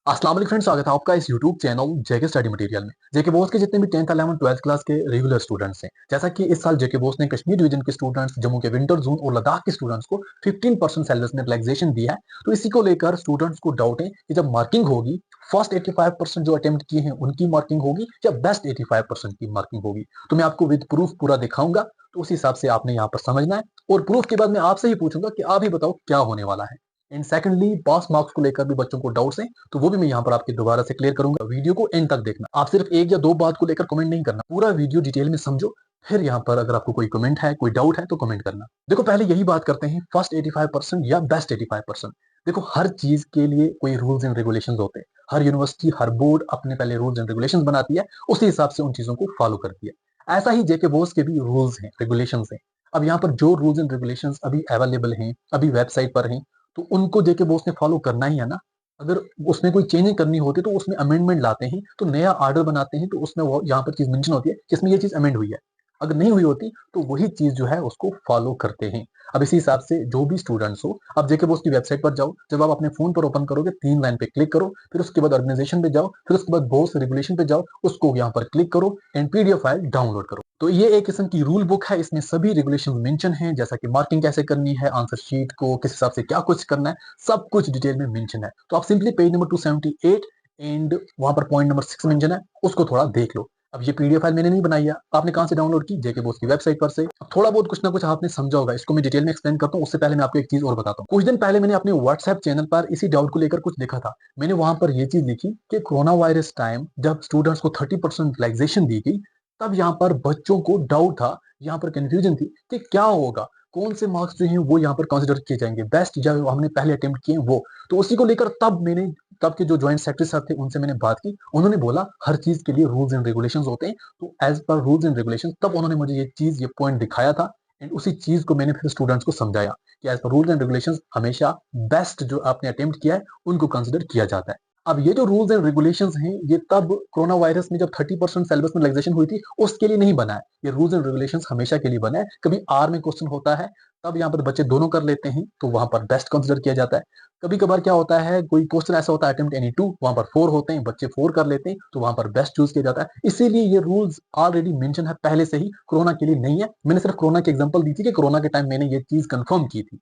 अस्सलाम वालेकुम फ्रेंड्स, स्वागत है आपका इस यूट्यूब चैनल जेके स्टडी मटेरियल में। जेके बोस के जितने भी 10th 11th 12th क्लास के रेगुलर स्टूडेंट्स हैं, जैसा कि इस साल जेके बोस ने कश्मीर डिवीजन के स्टूडेंट्स, जम्मू के विंटर जोन और लद्दाख के स्टूडेंट्स को 15% सिलेबस में रिलैक्सेशन दिया है। तो इसी को लेकर स्टूडेंट्स को डाउट है कि जब मार्किंग होगी, फर्स्ट 85% जो अटेम्प्ट किए हैं उनकी मार्किंग होगी या बेस्ट 85% की मार्किंग होगी। तो मैं आपको विद प्रूफ पूरा दिखाऊंगा, तो उस हिसाब से आपने यहाँ पर समझना है। और प्रूफ के बाद मैं आपसे ही पूछूंगा कि आप ही बताओ क्या होने वाला है। एंड सेकंडली, पास मार्क्स को लेकर भी बच्चों को डाउट्स हैं, तो वो भी मैं यहाँ पर आपके दोबारा से क्लियर करूंगा। वीडियो को एंड तक देखना, आप सिर्फ एक या दो बात को लेकर कमेंट नहीं करना, पूरा वीडियो डिटेल में समझो। फिर यहाँ पर अगर आपको कोई कमेंट है, कोई डाउट है तो कमेंट करना। देखो, पहले यही बात करते हैं, फर्स्ट 85% या बेस्ट 85%। देखो, हर चीज के लिए कोई रूल्स एंड रेगुलेशंस होते हैं। हर यूनिवर्सिटी, हर बोर्ड अपने पहले रूल्स एंड रेगुलेशंस बनाती है, उसी हिसाब से उन चीजों को फॉलो करती है। ऐसा ही जेके बोस के भी रूल्स हैं, रेगुलेशंस हैं। अब यहाँ पर जो रूल्स एंड रेगुलेशंस अभी अवेलेबल हैं, अभी वेबसाइट पर हैं, तो उनको जेके बोस ने फॉलो करना ही है ना। अगर उसमें कोई चेंजिंग करनी होती है तो उसमें अमेंडमेंट लाते हैं, तो नया ऑर्डर बनाते हैं, तो उसमें वो यहाँ पर चीज मेंशन होती है कि इसमें ये चीज अमेंड हुई है। अगर नहीं हुई होती तो वही चीज जो है उसको फॉलो करते हैं। अब इसी हिसाब से जो भी स्टूडेंट्स हो, आप जेके बोस की वेबसाइट पर जाओ, जब आप अपने फोन पर ओपन करोगे 3 लाइन पे क्लिक करो, फिर उसके बाद ऑर्गेनाइजेशन पे जाओ, फिर उसके बाद बोस रेगुलेशन पे जाओ, उसको यहाँ पर क्लिक करो एंड पीडीएफ फाइल डाउनलोड करो। तो ये एक किस्म की रूल बुक है, इसमें सभी रेगुलेशन मेंशन है, जैसा कि मार्किंग कैसे करनी है, आंसर शीट को किस हिसाब से क्या कुछ करना है, सब कुछ डिटेल में मेंशन है। तो आप सिंपली पेज नंबर 278 एंड वहां पर पॉइंट नंबर 6 मेंशन है, उसको थोड़ा देख लो। अब ये पीडीएफ फाइल मैंने नहीं बनाई है, आपने कहां से डाउनलोड की? जेके बोस की वेबसाइट पर से। अब थोड़ा बहुत कुछ ना कुछ आपने समझा होगा, इसको मैं डिटेल में एक्सप्लेन करता हूँ। उससे पहले मैं आपको एक चीज और बताता हूँ। कुछ दिन पहले मैंने अपने व्हाट्सएप चैनल पर इसी डाउट को लेकर कुछ लिखा था। मैंने वहां पर ये चीज लिखी कि कोरोना वायरस टाइम जब स्टूडेंट्स को 30% रिलैक्सेशन दी गई, तब यहाँ पर बच्चों को डाउट था, यहाँ पर कंफ्यूजन थी कि क्या होगा, कौन से मार्क्स जो हैं वो यहाँ पर कंसिडर किए जाएंगे, बेस्ट या हमने पहले अटेम्प्ट किए वो। तो उसी को लेकर तब के जो ज्वाइंट सेक्रेटरी साहब थे उनसे मैंने बात की। उन्होंने बोला हर चीज के लिए रूल्स एंड रेगुलेशंस होते हैं, तो as per rules and regulations तब उन्होंने मुझे ये पॉइंट दिखाया था। एंड उसी चीज को मैंने फिर स्टूडेंट्स को समझाया कि as per rules and regulations हमेशा बेस्ट जो आपने अटेम्प्ट किया है उनको कंसिडर किया जाता है। अब ये जो रूल्स एंड रेगुलेशंस हैं, ये तब कोरोना वायरस में जब 30% सिलेबस में रिलैक्सेशन हुई थी उसके लिए नहीं बना है। ये रूल्स एंड रेगुलेशंस हमेशा के लिए बना है। कभी आर में क्वेश्चन होता है, तब यहाँ पर बच्चे दोनों कर लेते हैं, तो वहां पर बेस्ट कंसिडर किया जाता है। कभी कभार क्या होता है, कोई क्वेश्चन ऐसा होता है अटेम्प्ट एनी टू, वहां पर 4 होते हैं, बच्चे 4 कर लेते हैं, तो वहां पर बेस्ट चूज किया जाता है। इसीलिए ये रूल्स ऑलरेडी मेंशन है पहले से ही, कोरोना के लिए नहीं है। मैंने सिर्फ कोरोना की एग्जांपल दी थी कि कोरोना के टाइम मैंने ये चीज कंफर्म की थी,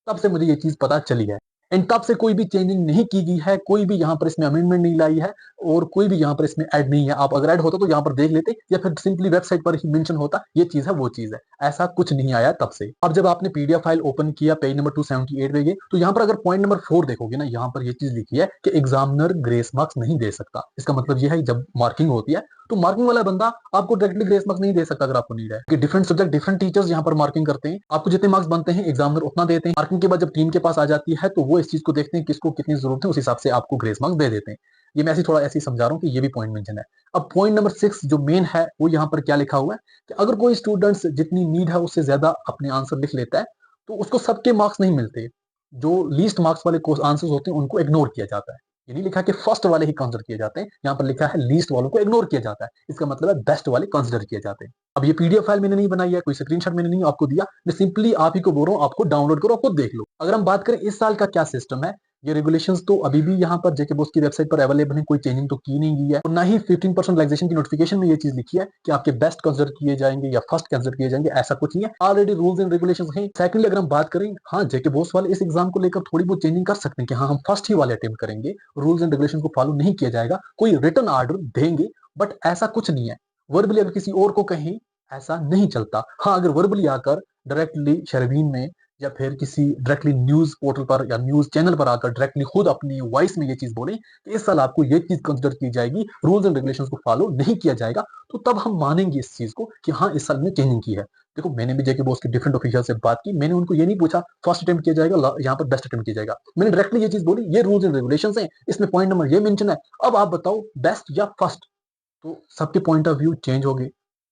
तब से मुझे ये चीज पता चली है। एंड तब से कोई भी चेंजिंग नहीं की गई है, कोई भी यहाँ पर इसमें अमेंडमेंट नहीं लाई है, और कोई भी यहाँ पर इसमें ऐड नहीं है। आप अगर ऐड होता तो यहाँ पर देख लेते, या फिर सिंपली वेबसाइट पर ही मेंशन होता ये चीज है वो चीज है। ऐसा कुछ नहीं आया तब से। अब जब आपने पीडीएफ फाइल ओपन किया, पेज नंबर 278 पे गए, तो यहाँ पर अगर पॉइंट नंबर 4 देखोगे ना, यहाँ पर ये चीज लिखी है कि एग्जामिनर ग्रेस मार्क्स नहीं दे सकता। इसका मतलब ये है जब मार्किंग होती है तो मार्किंग वाला बंदा आपको डायरेक्टली ग्रेस मार्क्स नहीं दे सकता अगर आपको नीड है, कि डिफरेंट सब्जेक्ट डिफरेंट टीचर्स यहाँ पर मार्किंग करते हैं। आपको जितने मार्क्स बनते हैं एग्जामिनर उतना देते हैं। मार्किंग के बाद जब टीम के पास आ जाती है तो वो इस चीज को देखते हैं किसको कितनी जरूरत है, उस हिसाब से आपको ग्रेस मार्क्स दे देते हैं। ये मैं ऐसे ही समझा रहा हूँ कि ये भी पॉइंट मेंशन है। अब पॉइंट नंबर 6 जो मेन है, वो यहाँ पर क्या लिखा हुआ है कि अगर कोई स्टूडेंट्स जितनी नीड है उससे ज्यादा अपने आंसर लिख लेता है, तो उसको सबके मार्क्स नहीं मिलते। जो लीस्ट मार्क्स वाले आंसर्स होते हैं उनको इग्नोर किया जाता है। ये नहीं लिखा कि फर्स्ट वाले ही कंसिडर किए जाते हैं, यहाँ पर लिखा है लीस्ट वालों को इग्नोर किया जाता है। इसका मतलब है बेस्ट वाले कंसिडर किए जाते हैं। अब ये पीडीएफ फाइल मैंने नहीं बनाई है, कोई स्क्रीनशॉट मैंने नहीं आपको दिया, मैं सिंपली आप ही को बोल रहा हूँ, आपको डाउनलोड करो, खुद देख लो। अगर हम बात करें इस साल का क्या सिस्टम है, ये रेगुलेशंस तो अभी भी यहाँ पर जेके बोस की वेबसाइट पर अवेलेबल है, कोई चेंजिंग तो की नहीं गई है, और ना ही 15% रिलैक्सेशन की नोटिफिकेशन में ये चीज लिखी है कि आपके बेस्ट कंसिडर किए जाएंगे या फर्स्ट कंसिडर किए जाएंगे। ऐसा कुछ नहीं है, ऑलरेडी रूल्स एंड रेगुलेशंस हैं। सेकंडली, अगर हम बात करें, हाँ जेके बोस वाले इस एग्जाम को लेकर थोड़ी बहुत चेंजिंग कर सकते हैं कि हाँ हम फर्स्ट ही वाले अटेम्प्ट करेंगे, रूल्स एंड रेगुलेशन को फॉलो नहीं किया जाएगा, कोई रिटर्न ऑर्डर देंगे, बट ऐसा कुछ नहीं है। वर्बली अगर किसी और को कहें, ऐसा नहीं चलता। हाँ, अगर वर्बली आकर डायरेक्टली शर्वीन में या फिर किसी डायरेक्टली न्यूज पोर्टल पर या न्यूज चैनल पर आकर डायरेक्टली खुद अपनी वॉइस में ये चीज बोले कि इस साल आपको ये चीज कंसिडर की जाएगी, रूल्स एंड रेगुलेशंस को फॉलो नहीं किया जाएगा, तो तब हम मानेंगे इस चीज को कि हाँ इस साल में चेंजिंग की है। देखो, मैंने भी जेके बॉस के डिफरेंट ऑफिशियल से बात की, मैंने उनको ये नहीं पूछा फर्स्ट अटेम्प्ट किया जाएगा यहाँ पर बेस्ट अटेम्प्ट किया जाएगा, मैंने डायरेक्टली ये चीज बोली ये रूल्स एंड रेगुलेशंस हैं, इसमें पॉइंट नंबर ये मेंशन है, अब आप बताओ बेस्ट या फर्स्ट। तो सबके पॉइंट ऑफ व्यू चेंज हो गए।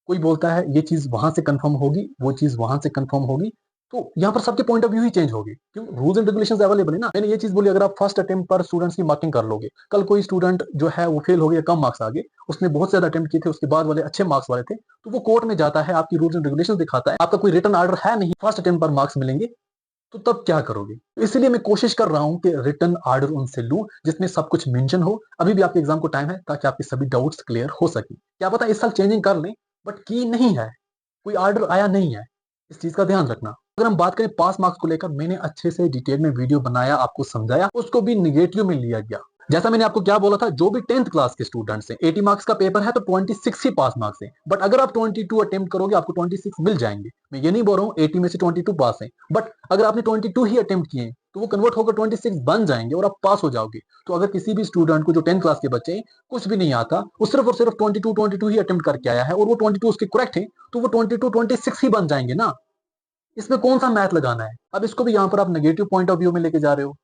कोई बोलता है ये चीज वहां से कंफर्म होगी, वो चीज वहां से कंफर्म होगी, तो यहाँ पर सबके point of view he change होगी, क्यों? रूल्स एंड रेगुलेशंस अवेलेबल है ना। मैंने ये चीज बोली, अगर आप फर्स्ट अटेम्प्ट पर स्टूडेंट्स की मार्किंग कर लोगे, कल कोई स्टूडेंट जो है वो फेल हो गया, कम मार्क्स आ गए, उसने बहुत ज्यादा अटेम्प्ट किए थे, उसके बाद वाले अच्छे मार्क्स वाले थे, तो वो कोर्ट में जाता है, आपकी रूल्स एंड रेगुलेशन दिखाता है, आपका कोई रिटर्न ऑर्डर है नहीं, फर्स्ट अटेम्प्ट पर मार्क्स मिलेंगे, तो तब क्या करोगे? इसलिए मैं कोशिश कर रहा हूँ कि रिटन ऑर्डर उनसे लूँ जिसमें सब कुछ मेंशन हो। अभी भी आपके एग्जाम को टाइम है ताकि आपके सभी डाउट्स क्लियर हो सके। क्या पता इस साल चेंजिंग कर लें, बट की नहीं है, कोई ऑर्डर आया नहीं है। इस चीज का ध्यान रखना। अगर हम बात करें पास मार्क्स को लेकर, मैंने अच्छे से डिटेल में वीडियो बनाया, आपको समझाया, उसको भी निगेटिव में लिया गया। जैसा मैंने आपको क्या बोला था, जो भी 10th क्लास के स्टूडेंट्स हैं, 80 मार्क्स का पेपर है तो 26 ही पास मार्क्स हैं। बट अगर आप 22 अटेम्प्ट करोगे आपको 26 मिल जाएंगे। मैं ये नहीं बोल रहा हूँ 80 में से 22 पास हैं, बट अगर आपने 22 ही अटेम्प्ट किए तो वो कन्वर्ट होकर 26 बन जाएंगे और आप पास हो जाओगे। तो अगर किसी भी स्टूडेंट को, जो 10th क्लास के बच्चे हैं, कुछ भी नहीं आता, वो सिर्फ और सिर्फ 22 ही अटेम्प्ट करके आया है और वो 22 उसके करेक्ट है, तो वो 26 ही बन जाएंगे ना। इसमें कौन सा मैथ लगाना है? अब इसको भी यहाँ पर आप नेगेटिव पॉइंट ऑफ व्यू में लेके जा रहे हो।